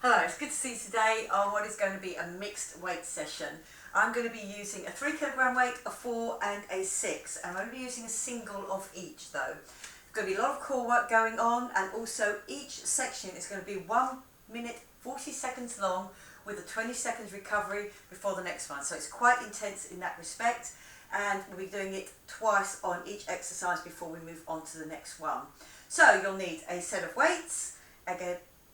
Hello, it's good to see you today on what is going to be a mixed weight session. I'm going to be using a 3 kilogram weight, a 4 and a 6. And I'm going to be using a single of each though. There's going to be a lot of core work going on, and also each section is going to be 1 minute 40 seconds long with a 20 seconds recovery before the next one. So it's quite intense in that respect, and we'll be doing it twice on each exercise before we move on to the next one. So you'll need a set of weights,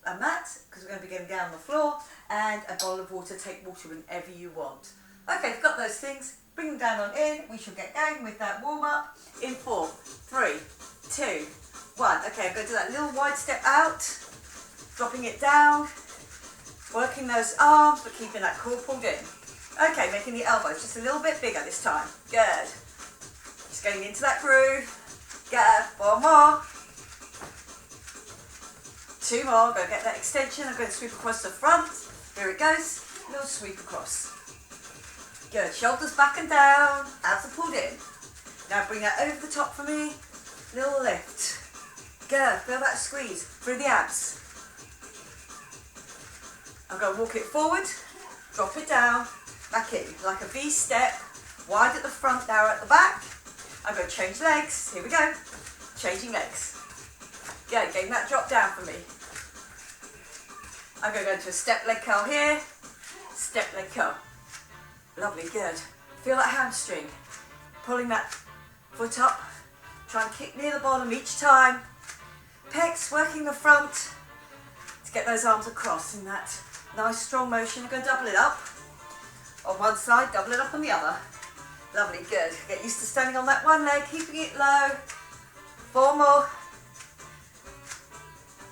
a mat, because we're going to be getting down on the floor, and a bowl of water. Take water whenever you want. Okay, if you've got those things, bring them down on in. We shall get going with that warm up in 4, 3, 2, 1. Okay, I'm going to do that little wide step out, dropping it down, working those arms but keeping that core pulled in. Okay, making the elbows just a little bit bigger this time. Good. Just going into that groove. Good. 4 more. 2 more. Go get that extension. I'm going to sweep across the front. Here it goes. Little sweep across. Good. Shoulders back and down. Abs are pulled in. Now bring that over the top for me. Little lift. Good. Feel that squeeze through the abs. I'm going to walk it forward. Drop it down. Back in. Like a V step. Wide at the front, narrow at the back. I'm going to change legs. Here we go. Changing legs. Good. Getting that drop down for me. I'm going to go into a step leg curl here. Step leg curl. Lovely, good. Feel that hamstring. Pulling that foot up. Try and kick near the bottom each time. Pecs working the front to get those arms across in that nice strong motion. You're going to double it up on one side, double it up on the other. Lovely, good. Get used to standing on that one leg, keeping it low. 4 more.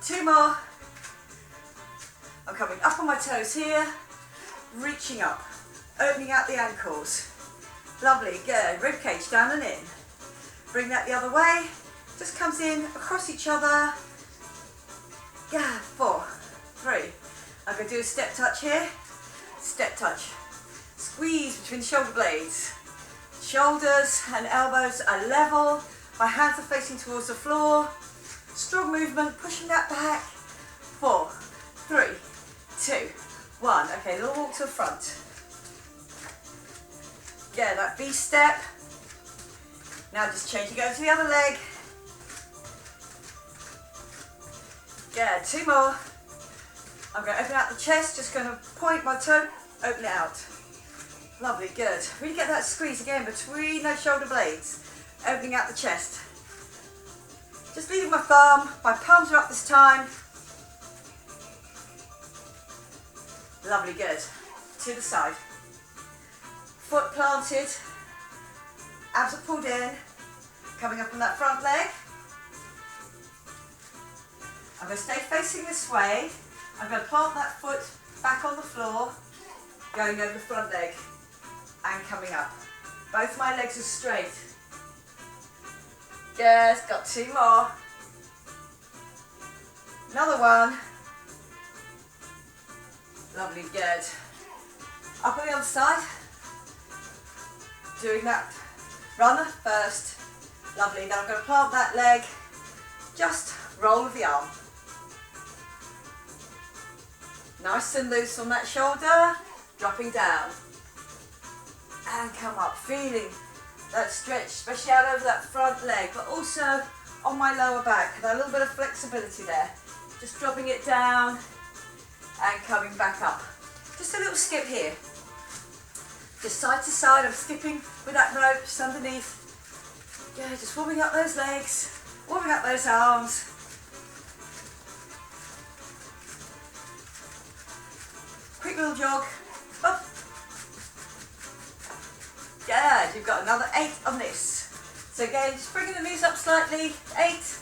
2 more. I'm coming up on my toes here, reaching up, opening out the ankles. Lovely, good. Rib cage down and in. Bring that the other way. Just comes in across each other. Yeah, 4, 3. I'm going to do a step touch here. Step touch. Squeeze between the shoulder blades. Shoulders and elbows are level. My hands are facing towards the floor. Strong movement, pushing that back. 4, 3, 2, 1. Okay, little walk to the front. Yeah, that V step. Now just change, go to the other leg. Yeah, 2 more. I'm going to open out the chest, just going to point my toe, open it out. Lovely, good. Really get that squeeze again between those shoulder blades. Opening out the chest. Just leaving my thumb, my palms are up this time. Lovely, good. To the side. Foot planted. Abs are pulled in. Coming up on that front leg. I'm going to stay facing this way. I'm going to plant that foot back on the floor, going over the front leg and coming up. Both my legs are straight. Good, got 2 more. Another one. Lovely, good. Up on the other side. Doing that runner first. Lovely, now I'm going to plant that leg. Just roll with the arm. Nice and loose on that shoulder. Dropping down. And come up, feeling that stretch, especially out over that front leg, but also on my lower back. That little bit of flexibility there. Just dropping it down and coming back up. Just a little skip here. Just side to side, I'm skipping with that rope just underneath. Yeah, just warming up those legs, warming up those arms. Quick little jog. Up. Good, you've got another 8 on this. So again, just bringing the knees up slightly. 8.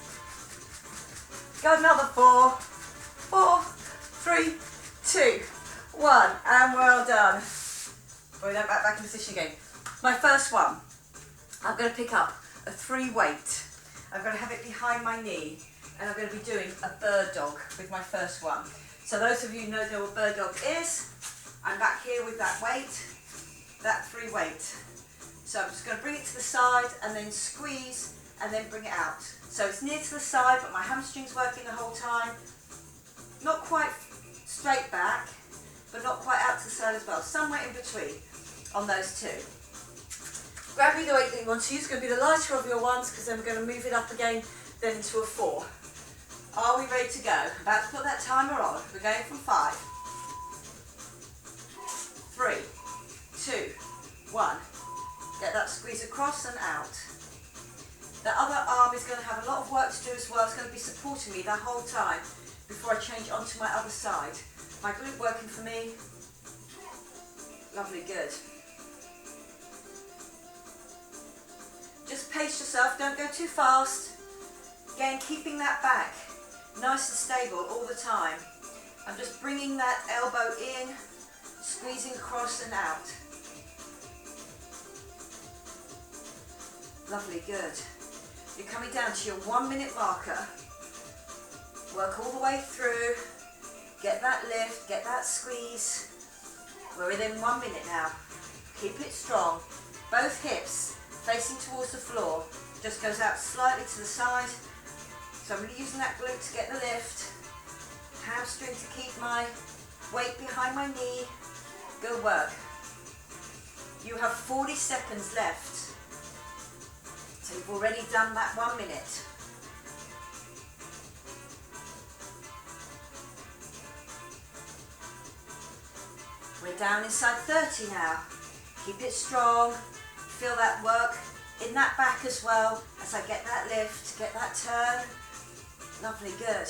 Got another 4. 4, 3, 2, 1. And well done. Bring that back in position again. My first one, I'm going to pick up a 3 weight. I'm going to have it behind my knee. And I'm going to be doing a bird dog with my first one. So those of you who know what bird dog is, I'm back here with that weight, that 3 weight. So I'm just going to bring it to the side and then squeeze and then bring it out. So it's near to the side, but my hamstring's working the whole time. Not quite straight back, but not quite out to the side as well. Somewhere in between on those two. Grab me the weight that you want to use. It's going to be the lighter of your ones, because then we're going to move it up again, then into a 4. Are we ready to go? About to put that timer on. We're going from 5, 3, 2, 1. Get that squeeze across and out. The other arm is going to have a lot of work to do as well. It's going to be supporting me that whole time before I change onto my other side. My glute working for me. Lovely, good. Just pace yourself, don't go too fast. Again, keeping that back nice and stable all the time. I'm just bringing that elbow in, squeezing across and out. Lovely, good. You're coming down to your 1 minute marker. Work all the way through. Get that lift, get that squeeze. We're within 1 minute now. Keep it strong. Both hips facing towards the floor. Just goes out slightly to the side. So I'm really using that glute to get the lift. Hamstring to keep my weight behind my knee. Good work. You have 40 seconds left. So you've already done that 1 minute. We're down inside 30 now. Keep it strong. Feel that work in that back as well as I get that lift, get that turn. Lovely, good.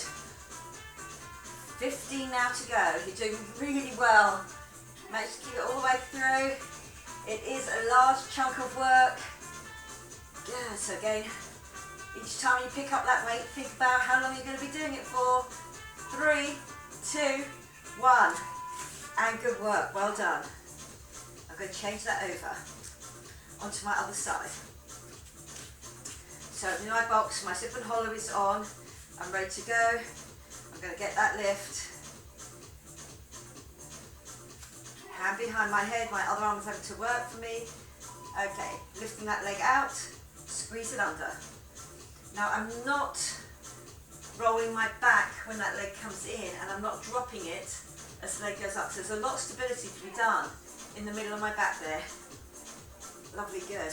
15 now to go. You're doing really well. Manage to keep it all the way through. It is a large chunk of work. Yeah, so again, each time you pick up that weight, think about how long you're going to be doing it for. 3, 2, 1. And good work, well done. I'm going to change that over onto my other side. So in my box, my zip and hollow is on. I'm ready to go. I'm going to get that lift. Hand behind my head, my other arm is having to work for me. Okay, lifting that leg out, squeeze it under. Now I'm not rolling my back when that leg comes in, and I'm not dropping it as the leg goes up. So there's a lot of stability to be done in the middle of my back there. Lovely, good.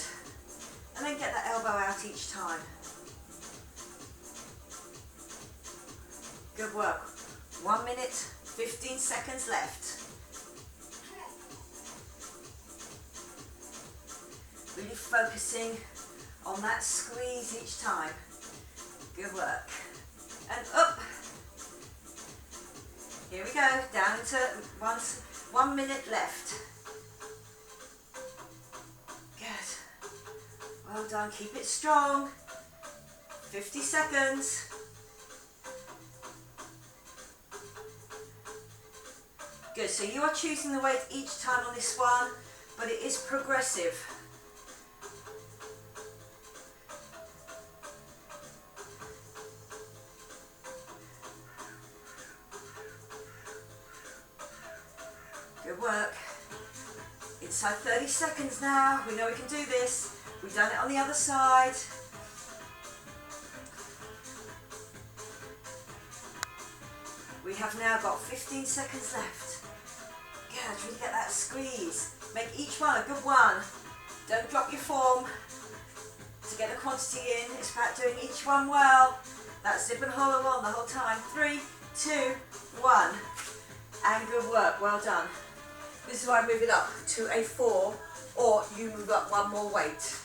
And then get that elbow out each time. Good work. 1 minute, 15 seconds left. Really focusing on that squeeze each time. Good work. And up. Here we go, down to 1 minute left. Good. Well done, keep it strong. 50 seconds. Good, so you are choosing the weight each time on this one, but it is progressive. Good work. Inside 30 seconds now. We know we can do this. We've done it on the other side. We have now got 15 seconds left. Good, really get that squeeze. Make each one a good one. Don't drop your form. To get the quantity in, it's about doing each one well. That's zip and hollow on the whole time. 3, 2, 1. And good work, well done. This is why I move it up to a 4, or you move up one more weight.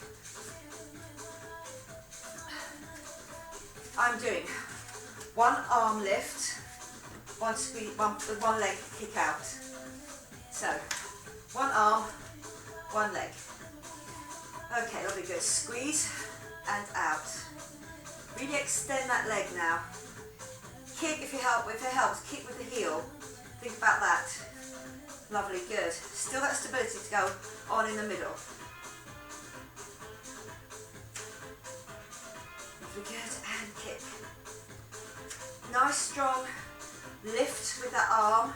I'm doing one arm lift, one squeeze, one leg kick out. So, one arm, one leg. Okay, lovely, good. Squeeze and out. Really extend that leg now. Kick if it helps, kick with the heel. Think about that. Lovely, good. Still that stability to go on in the middle. Lovely, good, and kick. Nice strong lift with that arm.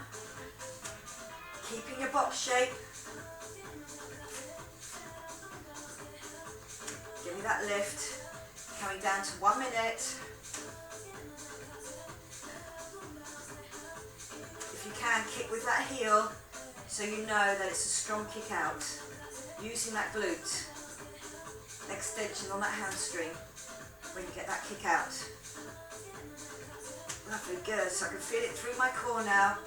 Keeping your box shape. Give me that lift. Coming down to 1 minute. If you can, kick with that heel so you know that it's a strong kick out. Using that glute extension on that hamstring when you get that kick out. Lovely, good. So I can feel it through my core now.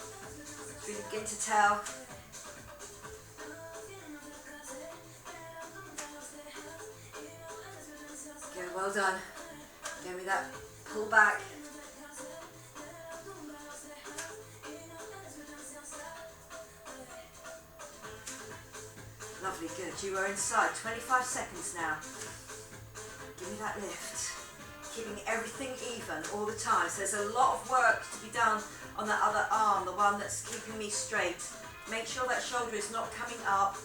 Really begin to tell. Good, well done. Give me that pull back. Lovely, good. You are inside. 25 seconds now. Give me that lift. Keeping everything even all the time. So there's a lot of work to be done on that other arm, the one that's keeping me straight. Make sure that shoulder is not coming up.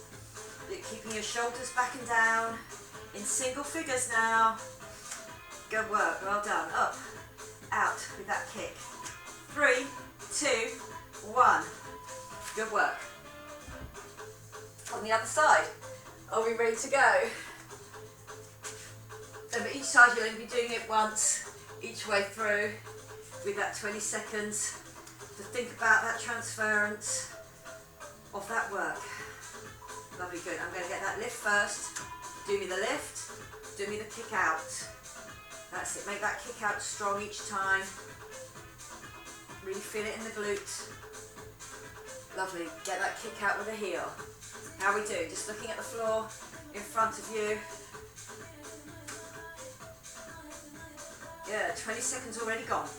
You're keeping your shoulders back and down. In single figures now. Good work, well done. Up, out with that kick. 3, 2, 1. Good work. On the other side, are we ready to go? And for each side you'll only be doing it once, each way through, with that 20 seconds to think about that transference of that work. Lovely, good. I'm going to get that lift first. Do me the lift, do me the kick out. That's it, make that kick out strong each time. Really feel it in the glute. Lovely, get that kick out with a heel. How we do, just looking at the floor in front of you. Good, 20 seconds already gone.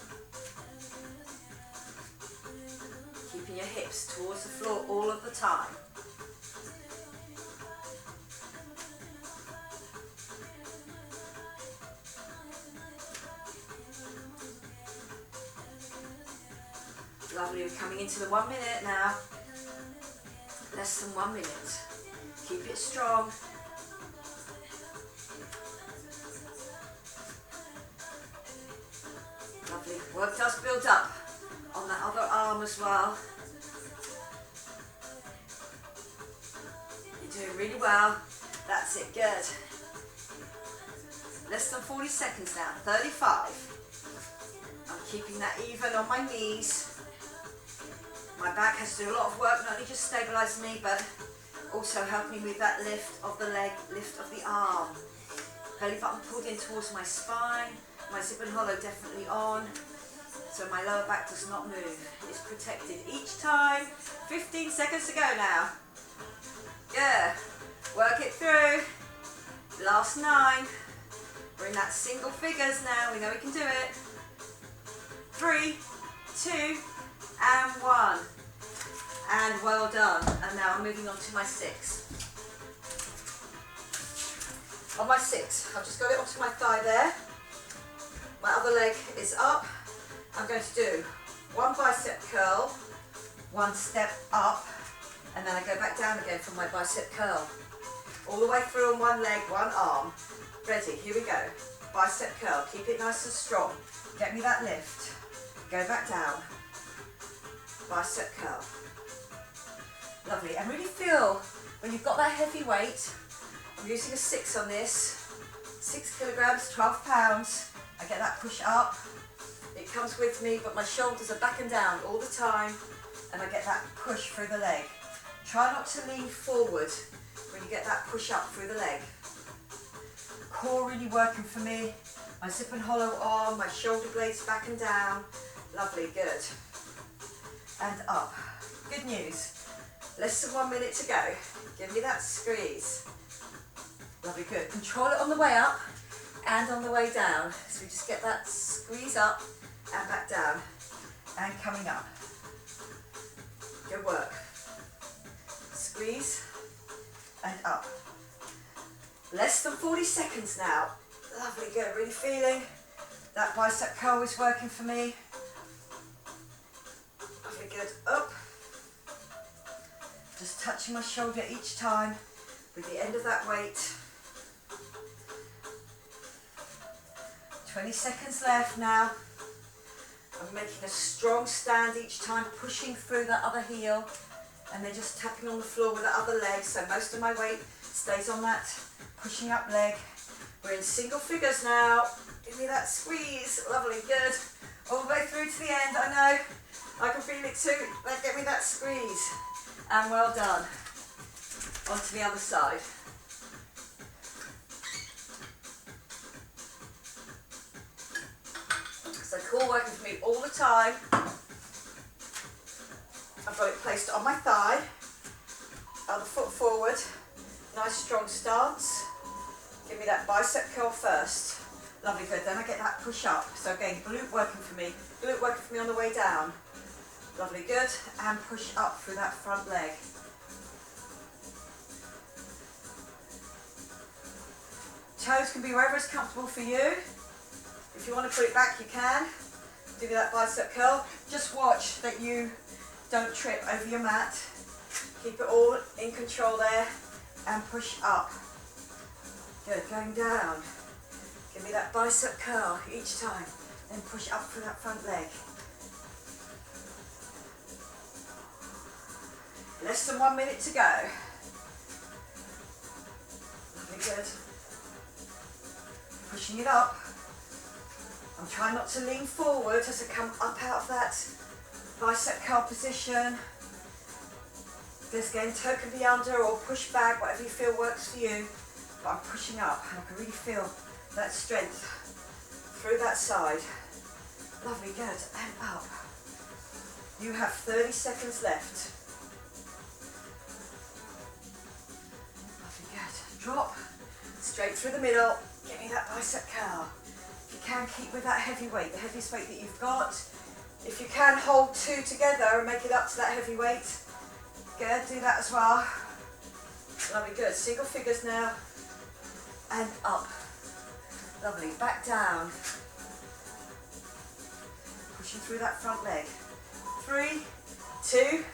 Keeping your hips towards the floor all of the time. Lovely, we're coming into the 1 minute now. Less than 1 minute. Keep it strong. Lovely, work does build up on that other arm as well. You're doing really well. That's it, good. Less than 40 seconds now, 35. I'm keeping that even on my knees. My back has to do a lot of work, not only just stabilising me, but also helping me with that lift of the leg, lift of the arm. Belly button pulled in towards my spine, my zip and hollow definitely on, so my lower back does not move. It's protected each time. 15 seconds to go now. Good. Work it through. Last 9. We're in that single figures now. We know we can do it. 3, 2, and 1. And well done. And now I'm moving on to my 6. On my 6, I've just got it onto my thigh there. My other leg is up. I'm going to do 1 bicep curl, 1 step up, and then I go back down again for my bicep curl. All the way through on 1 leg, 1 arm. Ready, here we go. Bicep curl, keep it nice and strong. Get me that lift. Go back down. Bicep curl. Lovely, and really feel when you've got that heavy weight. I'm using a 6 on this. 6 kilograms, 12 pounds. I get that push up. It comes with me, but my shoulders are back and down all the time, and I get that push through the leg. Try not to lean forward when you get that push up through the leg. Core really working for me. My zip and hollow on, my shoulder blades back and down. Lovely, good. And up. Good news. Less than 1 minute to go. Give me that squeeze. Lovely, good. Control it on the way up and on the way down. So we just get that squeeze up and back down and coming up. Good work. Squeeze and up. Less than 40 seconds now. Lovely, good. Really feeling that bicep curl is working for me. Lovely, good. Up. Just touching my shoulder each time with the end of that weight. 20 seconds left now. I'm making a strong stand each time, pushing through that other heel, and then just tapping on the floor with the other leg, so most of my weight stays on that pushing up leg. We're in single figures now. Give me that squeeze. Lovely, good. All the way through to the end, I know. I can feel it too. Get me that squeeze. And well done. On to the other side. So core working for me all the time. I've got it placed on my thigh. Other foot forward. Nice strong stance. Give me that bicep curl first. Lovely, good. Then I get that push up. So again, glute working for me. Glute working for me on the way down. Lovely, good. And push up through that front leg. Toes can be wherever it's comfortable for you. If you want to put it back, you can. Do that bicep curl. Just watch that you don't trip over your mat. Keep it all in control there. And push up. Good, going down. Give me that bicep curl each time. Then push up through that front leg. Less than 1 minute to go. Lovely, good. Pushing it up. I'm trying not to lean forward as I come up out of that bicep curl position. This again, toe can be under or push back, whatever you feel works for you. But I'm pushing up and I can really feel that strength through that side. Lovely, good, and up. You have 30 seconds left. Lovely, good. Drop, straight through the middle. Give me that bicep curl. If you can, keep with that heavy weight, the heaviest weight that you've got. If you can, hold two together and make it up to that heavy weight. Good, do that as well. Lovely, good. Single figures now. And up. Lovely, back down. Pushing through that front leg. 3, 2,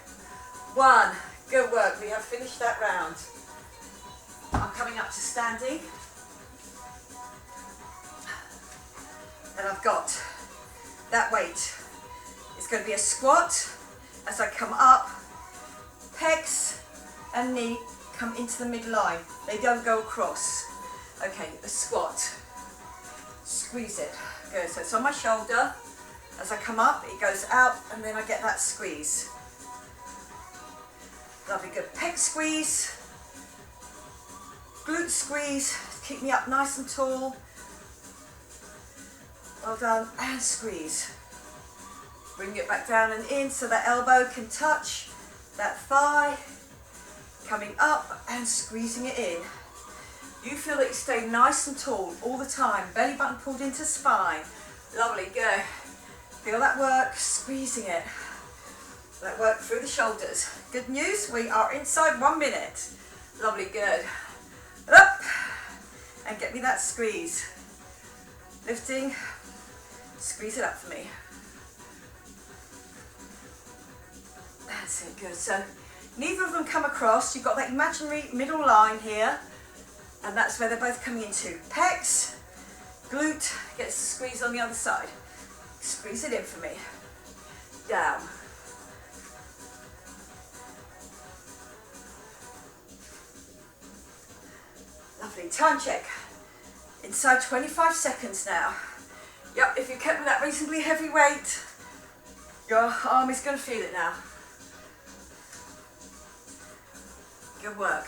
1. Good work, we have finished that round. I'm coming up to standing. And I've got that weight. It's going to be a squat as I come up. Pecs and knee come into the midline. They don't go across. Okay, a squat. Squeeze it. Good, so it's on my shoulder. As I come up, it goes out and then I get that squeeze. Lovely, good. Pec squeeze. Glute squeeze. Keep me up nice and tall. Well done, and squeeze. Bring it back down and in so that elbow can touch that thigh. Coming up and squeezing it in. You feel that you stay nice and tall all the time. Belly button pulled into spine. Lovely, go. Feel that work, squeezing it. That work through the shoulders. Good news, we are inside 1 minute. Lovely, good. Up, and get me that squeeze. Lifting, squeeze it up for me. That's it, good. So neither of them come across. You've got that imaginary middle line here, and that's where they're both coming into. Pecs, glute, gets squeezed on the other side. Squeeze it in for me. Down. Lovely, time check. Inside 25 seconds now. Yep, if you kept with that reasonably heavy weight, your arm is going to feel it now. Good work.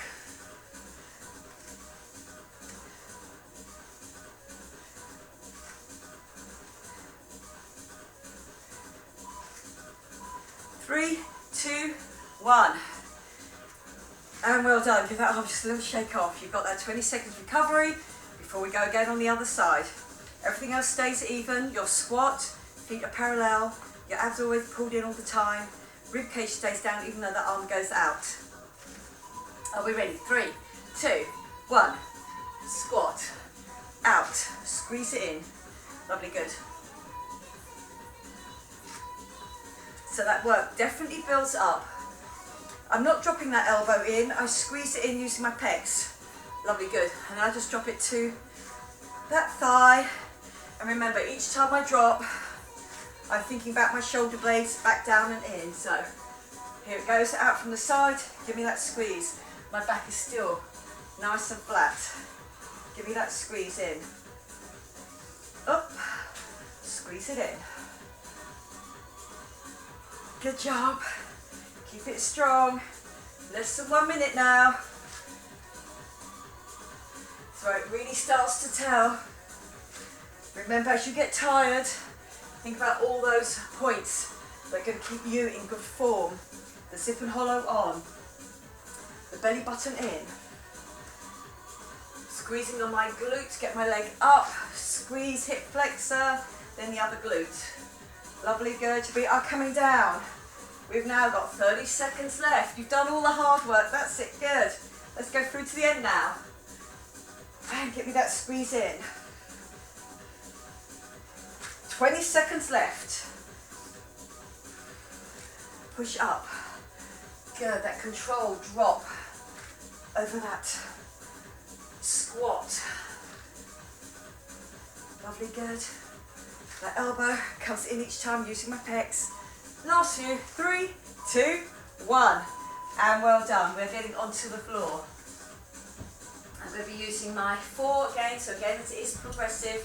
Three, 2, 1. And well done. Give that arm just a little shake off. You've got that 20 seconds recovery before we go again on the other side. Everything else stays even. Your squat, feet are parallel. Your abs are always pulled in all the time. Rib cage stays down even though the arm goes out. Are we ready? 3, 2, 1. Squat. Out. Squeeze it in. Lovely, good. So that work definitely builds up. I'm not dropping that elbow in. I squeeze it in using my pecs. Lovely, good. And I just drop it to that thigh. And remember, each time I drop, I'm thinking about my shoulder blades back down and in. So here it goes, out from the side. Give me that squeeze. My back is still nice and flat. Give me that squeeze in. Up, squeeze it in. Good job. Keep it strong. Less than 1 minute now. So it really starts to tell. Remember, as you get tired, think about all those points that are going to keep you in good form. The zip and hollow on, the belly button in, squeezing on my glute, get my leg up, squeeze hip flexor, then the other glute. Lovely, good. We are coming down. We've now got 30 seconds left. You've done all the hard work, that's it, good. Let's go through to the end now. And get me that squeeze in. 20 seconds left. Push up. Good, that control drop over that squat. Lovely, good. That elbow comes in each time using my pecs. Last few, 3, 2, 1. And well done, we're getting onto the floor. I'm going to be using my 4 again, so again it is progressive.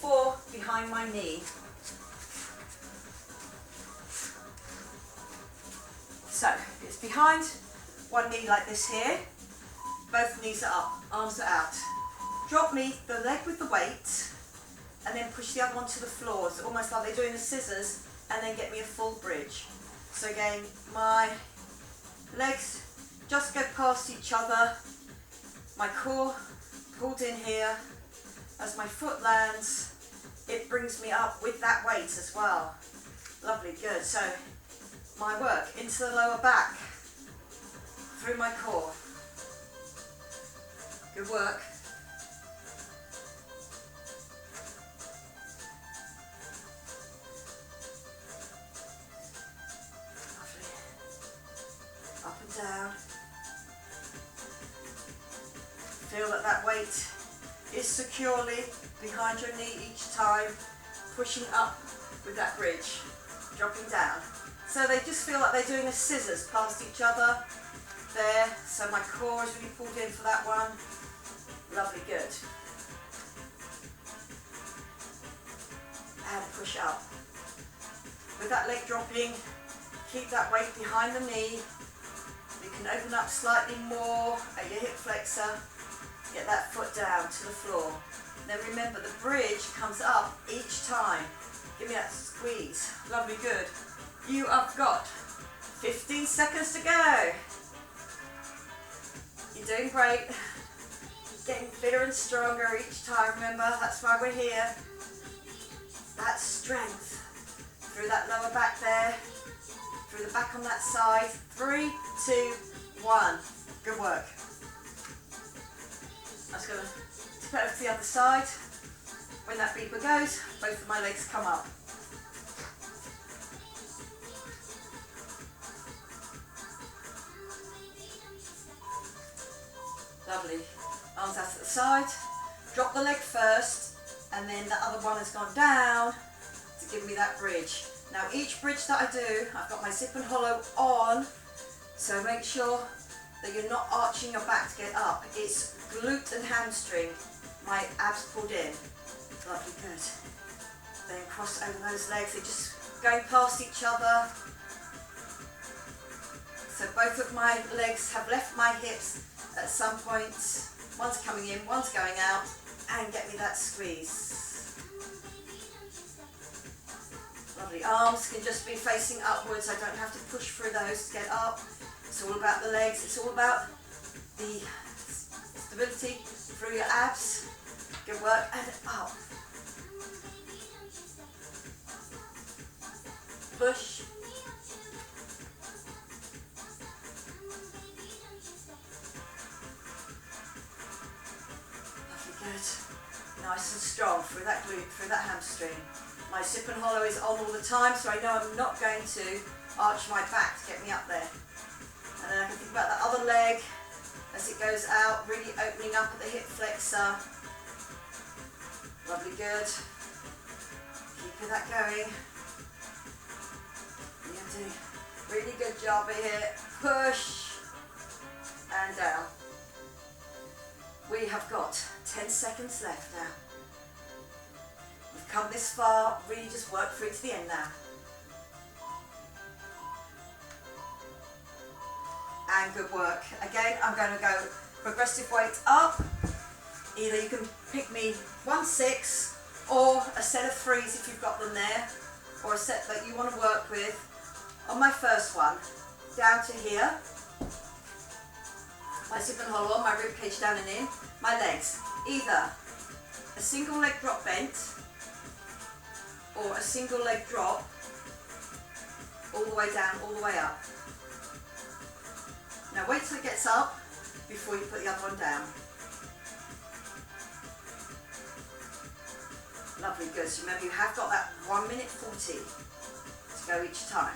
4 behind my knee. So it's behind one knee like this here. Both knees are up, arms are out. Drop me the leg with the weight and then push the other one to the floor. It's almost like they're doing the scissors, and then get me a full bridge. So again, my legs just go past each other. My core pulled in here. As my foot lands, it brings me up with that weight as well. Lovely, good. So my work into the lower back, through my core. Good work. Lovely. Up and down. Feel that that weight is securely behind your knee each time, pushing up with that bridge, dropping down. So they just feel like they're doing a scissors past each other there. So my core is really pulled in for that one. Lovely, good. And push up. With that leg dropping, keep that weight behind the knee. You can open up slightly more at your hip flexor. Get that foot down to the floor. Then remember, the bridge comes up each time. Give me that squeeze. Lovely, good. You have got 15 seconds to go. You're doing great. Getting fitter and stronger each time, remember, that's why we're here. That strength through that lower back there, through the back on that side. 3, 2, 1. Good work. I'm just going to tip over to the other side. When that beeper goes, both of my legs come up. Lovely. Arms out to the side. Drop the leg first, and then the other one has gone down to give me that bridge. Now each bridge that I do, I've got my zip and hollow on, so make sure that you're not arching your back to get up. It's glute and hamstring, my abs pulled in. Lovely, good. Then cross over those legs, they're just going past each other. So both of my legs have left my hips at some point. One's coming in, one's going out, and get me that squeeze. Lovely, arms can just be facing upwards. I don't have to push through those to get up. It's all about the legs, it's all about the stability through your abs. Good work, and up. Push. Lovely, good. Nice and strong through that glute, through that hamstring. My zip and hollow is on all the time, so I know I'm not going to arch my back to get me up there. And then I can think about the other leg as it goes out, really opening up at the hip flexor. Lovely, good. Keeping that going. You're doing a really good job here. Push and down. We have got 10 seconds left now. We've come this far, really just work through to the end now. and good work. Again, I'm going to go progressive weight up. Either you can pick me 1/6 or a set of 3s if you've got them there, or a set that you want to work with. On my first one, down to here, my hip and hollow, my rib cage down and in, my legs, either a single leg drop bent or a single leg drop all the way down, all the way up. Now wait till it gets up before you put the other one down. Lovely, good. So remember, you have got that 1 minute 40 to go each time.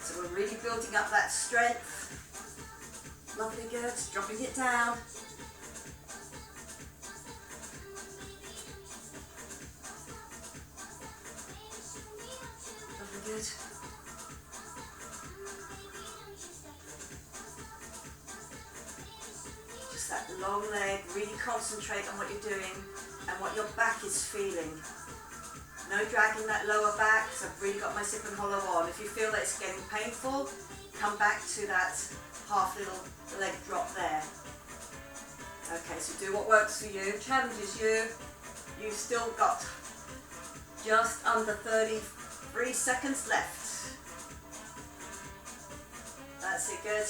So we're really building up that strength. Lovely, good. Dropping it down. Lovely, good. Just that long leg. Really concentrate on what you're doing and what your back is feeling. No dragging that lower back, because I've really got my hip and hollow on. If you feel that it's getting painful, come back to that half little leg drop there. Okay, so do what works for you, challenges you. You've still got just under 33 seconds left. That's it, good.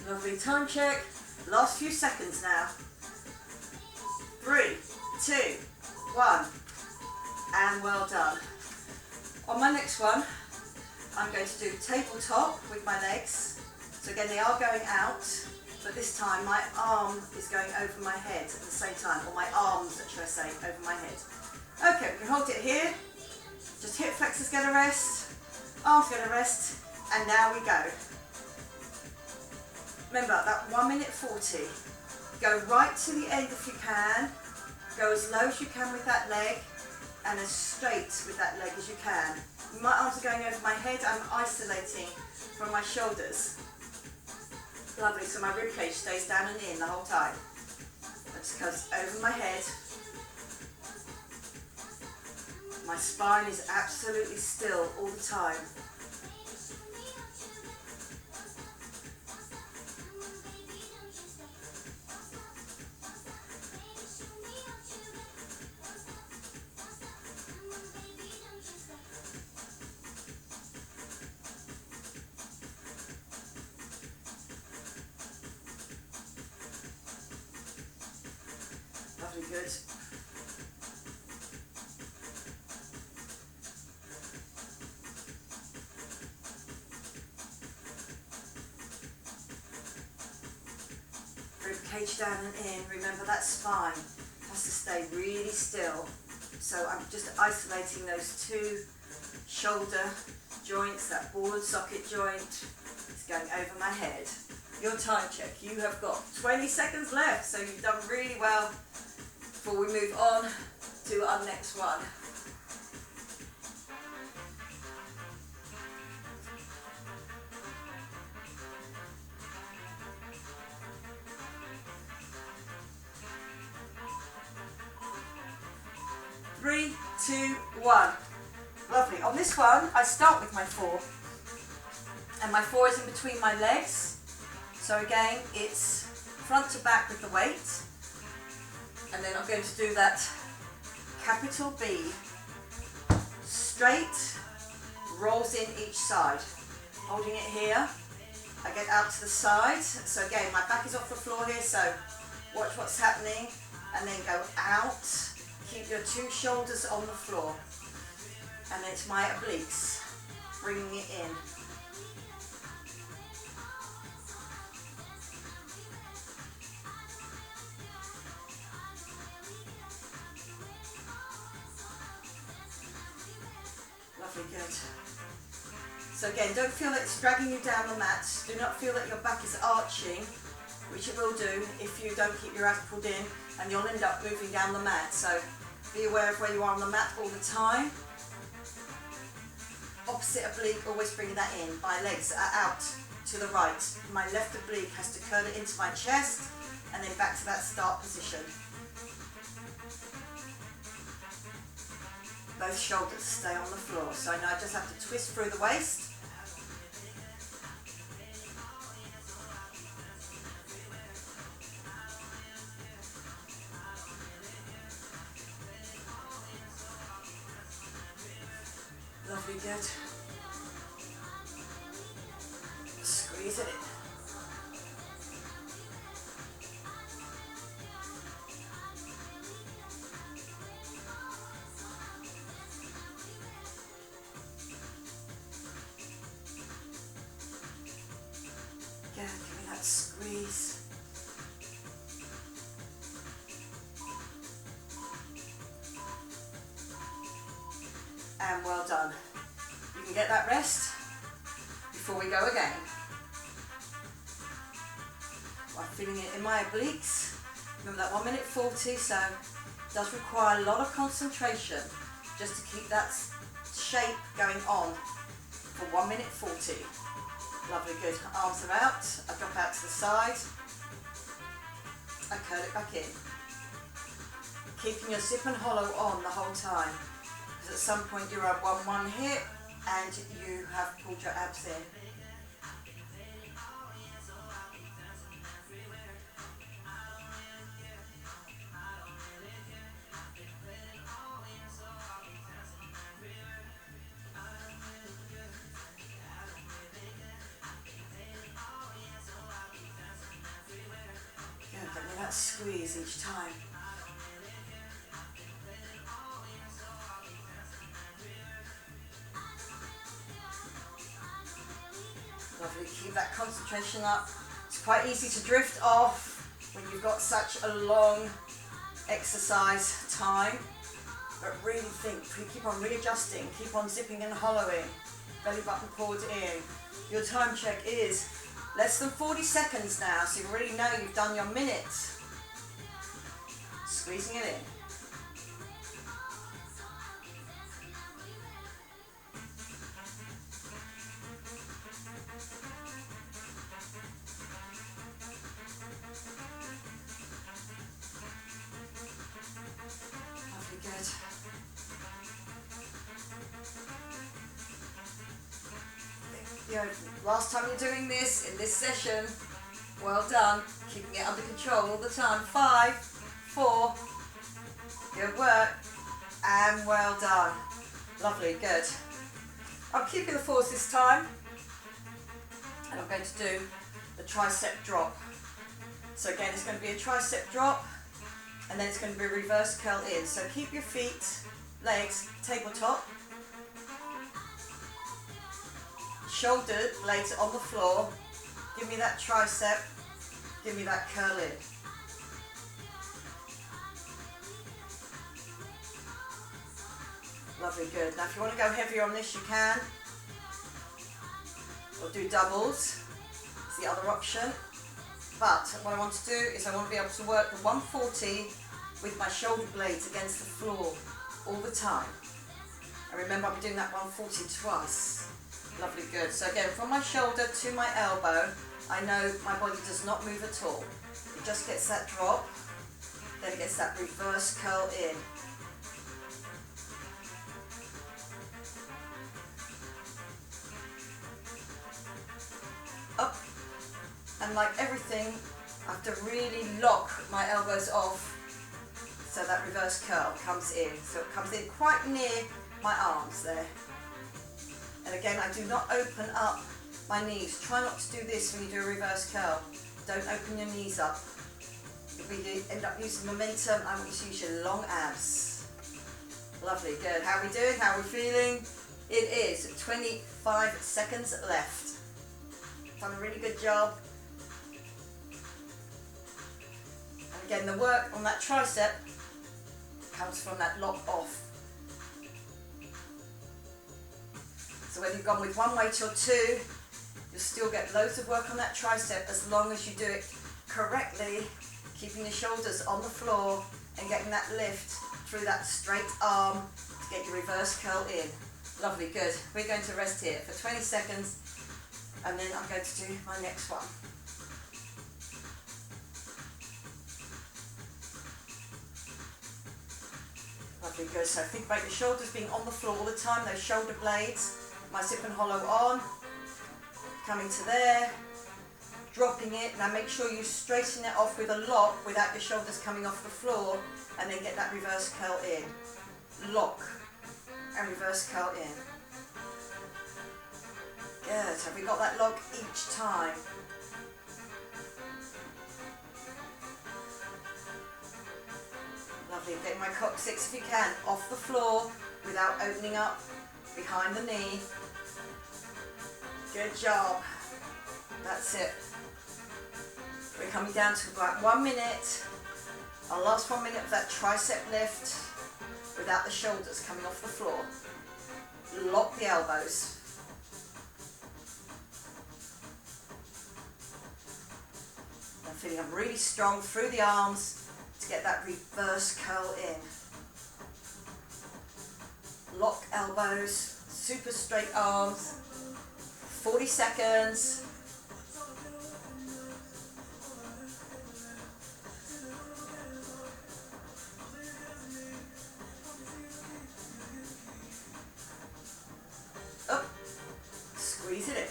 Lovely, time check. Last few seconds now. 3, 2, 1, and well done. On my next one, I'm going to do tabletop with my legs. So again, they are going out, but this time my arm is going over my head at the same time, or my arms, should I say, over my head. Okay, we can hold it here. Just hip flexors get a rest, arms get a rest, and now we go. Remember, that 1 minute 40. Go right to the end if you can. Go as low as you can with that leg, and as straight with that leg as you can. My arms are going over my head. I'm isolating from my shoulders. Lovely, so my rib cage stays down and in the whole time. That just goes over my head. My spine is absolutely still all the time. Lovely, good. Rib cage down and in. Remember, that spine has to stay really still. So I'm just isolating those two shoulder joints, that ball and socket joint. It's going over my head. Your time check. You have got 20 seconds left, so you've done really well before we move on to our next one. Three, two, one. Lovely. On this one, I start with my 4. And my 4 is in between my legs. So again, it's front to back with the weight. And then I'm going to do that capital B. Straight, rolls in each side. Holding it here. I get out to the side. So again, my back is off the floor here, so watch what's happening. And then go out. Keep your 2 shoulders on the floor. And then it's my obliques, bringing it in. Lovely, good. So again, don't feel that it's dragging you down the mat. Do not feel that your back is arching, which it will do if you don't keep your abs pulled in, and you'll end up moving down the mat. So Be aware of where you are on the mat all the time. Opposite oblique, always bringing that in. My legs are out to the right. My left oblique has to curl it into my chest and then back to that start position. Both shoulders stay on the floor. So now I just have to twist through the waist. Lovely, good. Squeeze it in. Good, give me that squeeze. And well done. You can get that rest before we go again. I'm feeling it in my obliques. Remember that 1 minute 40, so it does require a lot of concentration just to keep that shape going on for 1 minute 40. Lovely, good. Arms are out. I drop out to the side. I curl it back in. Keeping your zip and hollow on the whole time. Because at some point you're at one hip and you have pulled your abs in. Good, get me that squeeze each time. Lovely, keep that concentration up. It's quite easy to drift off when you've got such a long exercise time, but really think, keep on readjusting, keep on zipping and hollowing, belly button pulled in. Your time check is less than 40 seconds now, so you already know you've done your minute. Squeezing it in. Good. You know, last time you're doing this in this session, well done. Keeping it under control all the time. 5, 4, good work, and well done. Lovely, good. I'm keeping the force this time, and I'm going to do the tricep drop. So again, it's going to be a tricep drop, and then it's going to be a reverse curl in. So keep your feet, legs, tabletop. Shoulder blades on the floor. Give me that tricep. Give me that curl in. Lovely, good. Now if you want to go heavier on this, you can. Or do doubles. It's the other option. But what I want to do is I want to be able to work the 140 with my shoulder blades against the floor all the time. And remember, I'll be doing that 140 twice. Lovely, good. So again, from my shoulder to my elbow, I know my body does not move at all. It just gets that drop, then it gets that reverse curl in. Up. And like everything, I have to really lock my elbows off so that reverse curl comes in. So it comes in quite near my arms there. And again, I do not open up my knees. Try not to do this when you do a reverse curl. Don't open your knees up. If you end up using momentum, I want you to use your long abs. Lovely, good. How are we doing? How are we feeling? It is 25 seconds left. Done a really good job. And again, the work on that tricep comes from that lock off. So whether you've gone with one weight or two, you'll still get loads of work on that tricep as long as you do it correctly, keeping your shoulders on the floor and getting that lift through that straight arm to get your reverse curl in. Lovely, good. We're going to rest here for 20 seconds and then I'm going to do my next one. Lovely, good. So think about your shoulders being on the floor all the time, those shoulder blades. My zip and hollow on, coming to there, dropping it. Now make sure you straighten it off with a lock without your shoulders coming off the floor, and then get that reverse curl in. Lock and reverse curl in. Good. Have we got that lock each time? Lovely. Get my coccyx, if you can, off the floor without opening up behind the knee. Good job. That's it. We're coming down to about 1 minute. Our last 1 minute of that tricep lift without the shoulders coming off the floor. Lock the elbows. I'm feeling I'm really strong through the arms to get that reverse curl in. Lock elbows, super straight arms. 40 seconds. Up. Squeeze it in.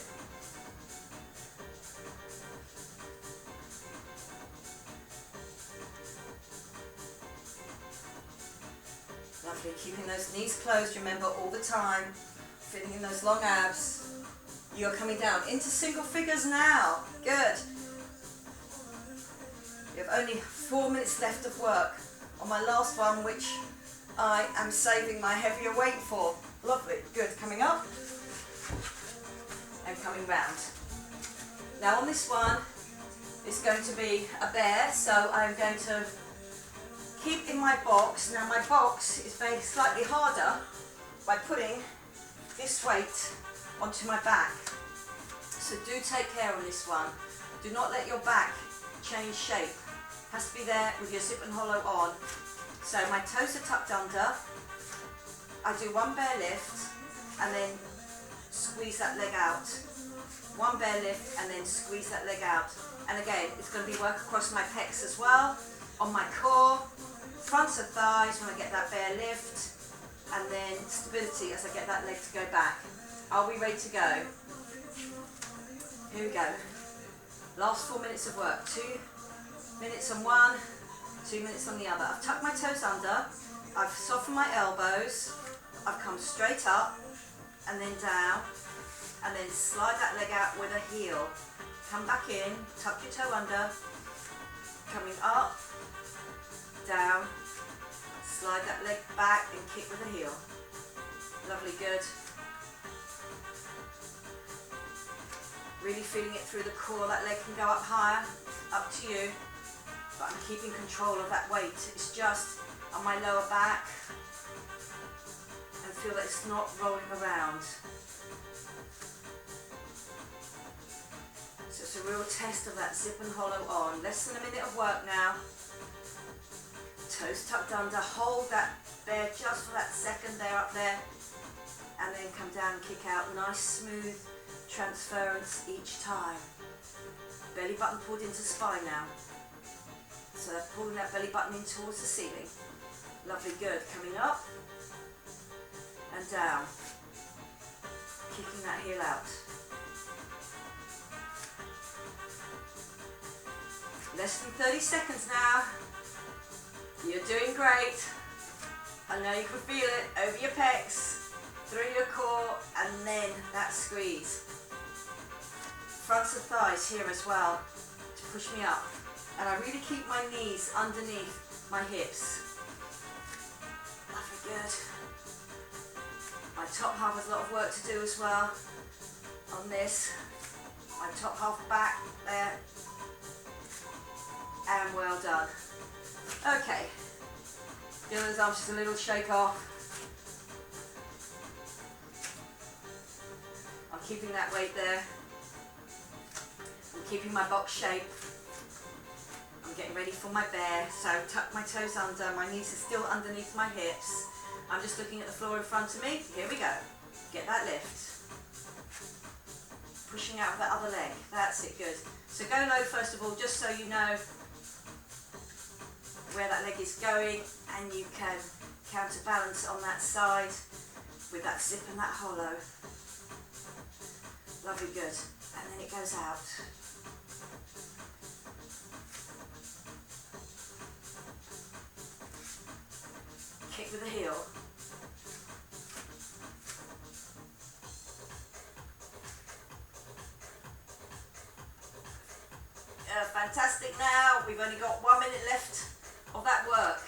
Lovely, keeping those knees closed, remember, all the time. Feeling in those long abs. You're coming down into single figures now. Good. You have only 4 minutes left of work on my last one, which I am saving my heavier weight for. Lovely. Good. Coming up and coming round. Now on this one, it's going to be a bear, so I'm going to keep in my box. Now my box is made slightly harder by putting this weight onto my back. So do take care on this one. Do not let your back change shape. It has to be there with your zip and hollow on. So my toes are tucked under. I do one bear lift and then squeeze that leg out. One bear lift and then squeeze that leg out. And again, it's going to be work across my pecs as well, on my core, fronts of thighs when I get that bear lift, and then stability as I get that leg to go back. Are we ready to go? Here we go. Last 4 minutes of work. 2 minutes on one, 2 minutes on the other. I've tucked my toes under. I've softened my elbows. I've come straight up and then down, and then slide that leg out with a heel. Come back in, tuck your toe under, coming up, down, slide that leg back and kick with a heel. Lovely, good. Really feeling it through the core. That leg can go up higher, up to you, but I'm keeping control of that weight. It's just on my lower back, and feel that it's not rolling around. So it's a real test of that zip and hollow on. Less than a minute of work now. Toes tucked under, hold that there just for that second there, up there, and then come down and kick out. Nice smooth transference each time. Belly button pulled into spine now. So they're pulling that belly button in towards the ceiling. Lovely, good. Coming up and down. Kicking that heel out. Less than 30 seconds now. You're doing great. I know you can feel it over your pecs, through your core, and then that squeeze. Fronts of thighs here as well to push me up. And I really keep my knees underneath my hips. Lovely, good. My top half has a lot of work to do as well on this. My top half back there. And well done. Okay. Give those arms just a little shake off. I'm keeping that weight there. I'm keeping my box shape. I'm getting ready for my bear, so tuck my toes under, my knees are still underneath my hips. I'm just looking at the floor in front of me. Here we go. Get that lift. Pushing out with that other leg. That's it, good. So go low first of all, just so you know where that leg is going, and you can counterbalance on that side with that zip and that hollow. Lovely, good. And then it goes out. Kick with the heel. Fantastic. Now we've only got 1 minute left of that work.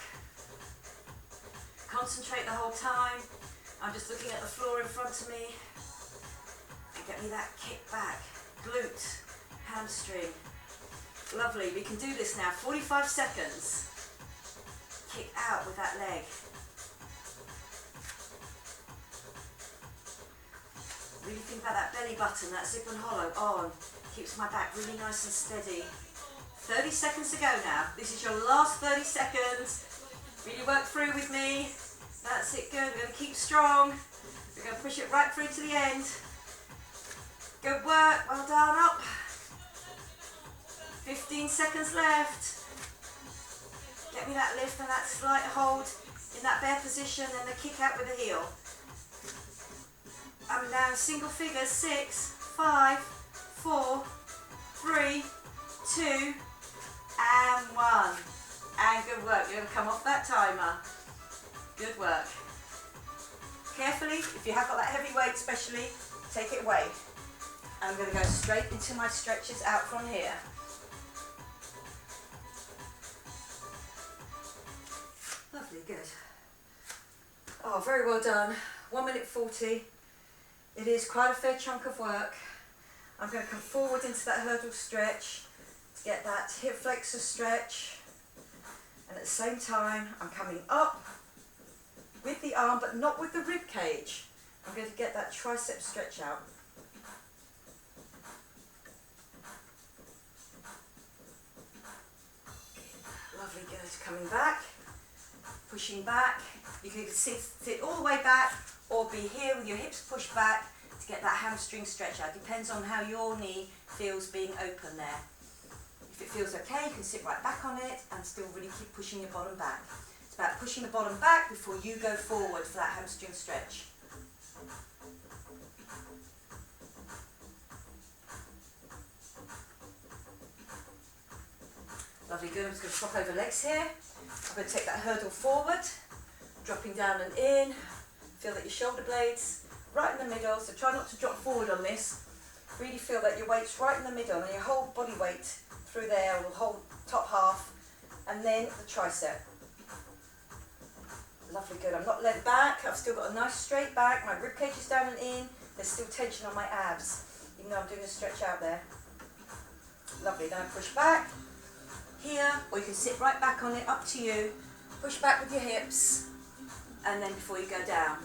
Concentrate the whole time. I'm just looking at the floor in front of me. And get me that kick back. Glute, hamstring. Lovely. We can do this now. 45 seconds. Kick out with that leg. Really think about that belly button, that zip and hollow on. Keeps my back really nice and steady. 30 seconds to go now. This is your last 30 seconds. Really work through with me. That's it, good. We're going to keep strong. We're going to push it right through to the end. Good work, well done, up. 15 seconds left. Get me that lift and that slight hold in that bear position and the kick out with the heel. Up and down, single figures, 6, 5, 4, 3, 2, and 1. And good work. You're going to come off that timer. Good work. Carefully, if you have got that heavy weight especially, take it away. I'm going to go straight into my stretches out from here. Lovely, good. Oh, very well done. 1 minute 40. It is quite a fair chunk of work. I'm going to come forward into that hurdle stretch to get that hip flexor stretch. And at the same time, I'm coming up with the arm, but not with the rib cage. I'm going to get that tricep stretch out. Lovely, good. Coming back, pushing back. You can sit all the way back or be here with your hips pushed back to get that hamstring stretch out. Depends on how your knee feels being open there. If it feels okay, you can sit right back on it and still really keep pushing your bottom back. It's about pushing the bottom back before you go forward for that hamstring stretch. Lovely, good. I'm just going to swap over legs here. I'm going to take that hurdle forward, dropping down and in. Feel that your shoulder blades right in the middle, so try not to drop forward on this. Really feel that your weight's right in the middle and your whole body weight through there, or the whole top half, and then the tricep. Lovely, good. I'm not led back. I've still got a nice straight back. My rib cage is down and in. There's still tension on my abs, even though I'm doing a stretch out there. Lovely. Then I push back here, or you can sit right back on it, up to you. Push back with your hips, and then before you go down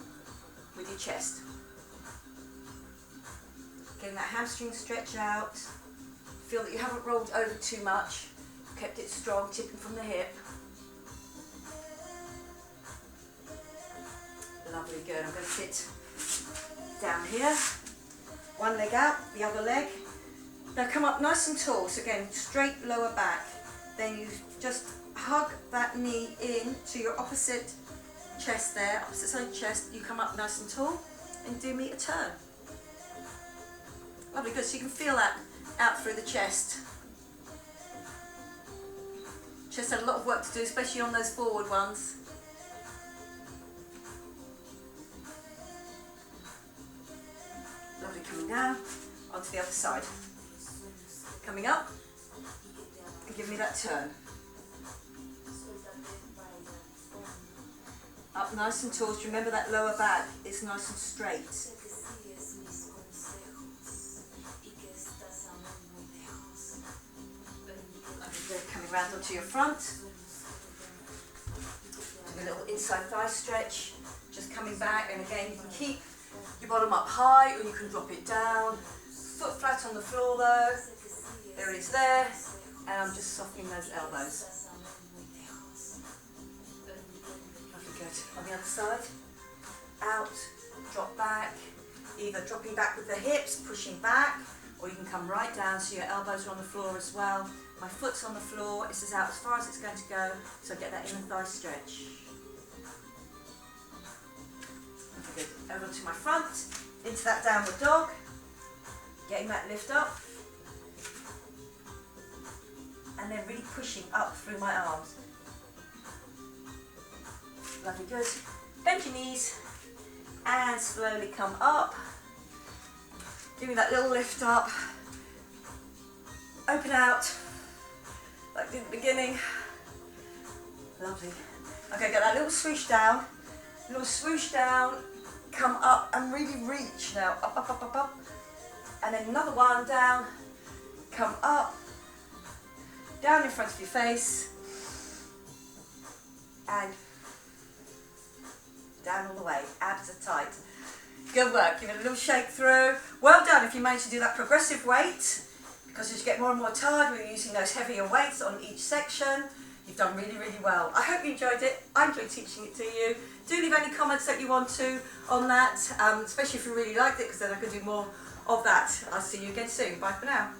with your chest. Getting that hamstring stretch out. Feel that you haven't rolled over too much. Kept it strong, tipping from the hip. Lovely, good. I'm going to sit down here. One leg out, the other leg. Now come up nice and tall. So again, straight lower back. Then you just hug that knee in to your opposite chest there, opposite side chest. You come up nice and tall and do me a turn. Lovely, good. So you can feel that out through the chest. Chest had a lot of work to do, especially on those forward ones. Lovely, coming down onto the other side. Coming up and give me that turn. Up nice and tall. Remember that lower back is nice and straight. Coming round onto your front. Do a little inside thigh stretch. Just coming back, and again you can keep your bottom up high, or you can drop it down. Foot flat on the floor though. There it is there. And I'm just softening those elbows. Lovely, good. On the other side, out, drop back, either dropping back with the hips, pushing back, or you can come right down so your elbows are on the floor as well. My foot's on the floor, this is out as far as it's going to go, so I get that inner thigh stretch. Okay, good. Over to my front, into that downward dog, getting that lift up, and then really pushing up through my arms. Lovely, good. Bend your knees, and slowly come up. Give me that little lift up. Open out, like in the beginning. Lovely. Okay, get that little swoosh down. Little swoosh down, come up and really reach now. Up, up, up, up, up. And then another one down, come up, down in front of your face, and down all the way. Abs are tight. Good work. Give it a little shake through. Well done if you manage to do that progressive weight, because as you get more and more tired, we're using those heavier weights on each section. You've done really, really well. I hope you enjoyed it. I enjoyed teaching it to you. Do leave any comments that you want to on that, especially if you really liked it, because then I can do more of that. I'll see you again soon. Bye for now.